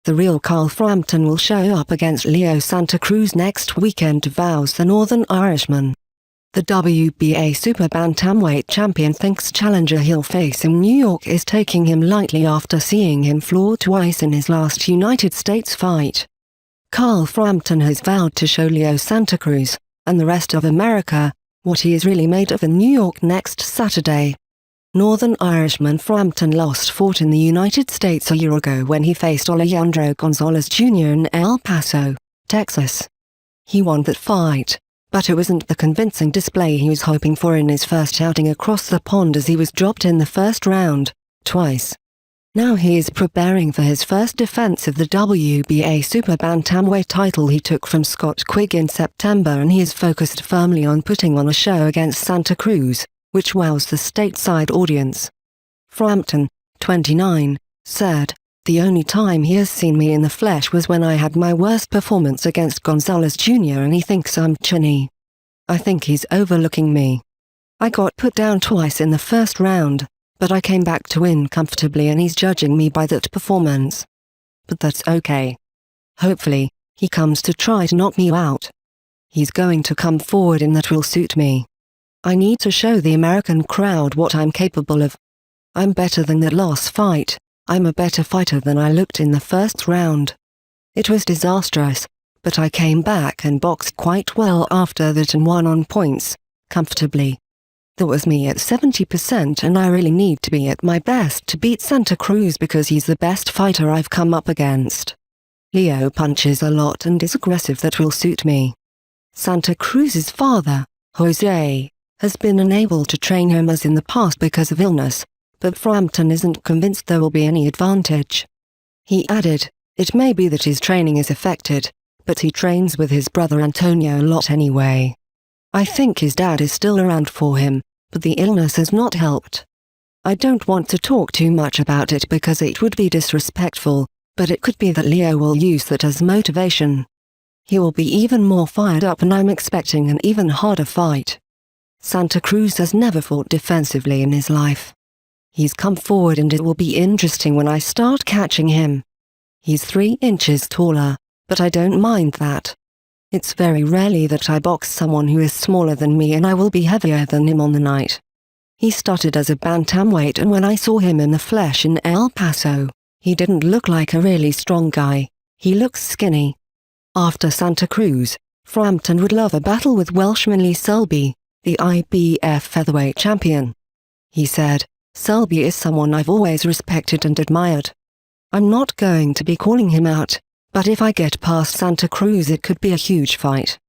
The real Carl Frampton will show up against Leo Santa Cruz next weekend to vows the Northern Irishman. The WBA super bantamweight champion thinks challenger he'll face in New York is taking him lightly after seeing him floored twice in his last United States fight. Carl Frampton has vowed to show Leo Santa Cruz, and the rest of America, what he is really made of in New York next Saturday. Northern Irishman Frampton fought in the United States a year ago when he faced Alejandro Gonzalez Jr. in El Paso, Texas. He won that fight, but it wasn't the convincing display he was hoping for in his first outing across the pond as he was dropped in the first round, twice. Now he is preparing for his first defense of the WBA super bantamweight title he took from Scott Quigg in September, and he is focused firmly on putting on a show against Santa Cruz, which wows the stateside audience. Frampton, 29, said, "The only time he has seen me in the flesh was when I had my worst performance against Gonzalez Jr. and he thinks I'm chinny. I think he's overlooking me. I got put down twice in the first round, but I came back to win comfortably and he's judging me by that performance. But that's okay. Hopefully, he comes to try to knock me out. He's going to come forward and that will suit me. I need to show the American crowd what I'm capable of. I'm better than that last fight. I'm a better fighter than I looked in the first round. It was disastrous, but I came back and boxed quite well after that and won on points, comfortably. That was me at 70% and I really need to be at my best to beat Santa Cruz because he's the best fighter I've come up against. Leo punches a lot and is aggressive, that will suit me. Santa Cruz's father, Jose, has been unable to train him as in the past because of illness, but Frampton isn't convinced there will be any advantage. He added, "It may be that his training is affected, but he trains with his brother Antonio a lot anyway. I think his dad is still around for him, but the illness has not helped. I don't want to talk too much about it because it would be disrespectful, but it could be that Leo will use that as motivation. He will be even more fired up and I'm expecting an even harder fight." Santa Cruz has never fought defensively in his life. He's come forward and it will be interesting when I start catching him. He's 3 inches taller, but I don't mind that. It's very rarely that I box someone who is smaller than me and I will be heavier than him on the night. He started as a bantamweight and when I saw him in the flesh in El Paso, he didn't look like a really strong guy, he looks skinny. After Santa Cruz, Frampton would love a battle with Welshman Lee Selby, the IBF featherweight champion. He said, "Selby is someone I've always respected and admired. I'm not going to be calling him out, but if I get past Santa Cruz it could be a huge fight."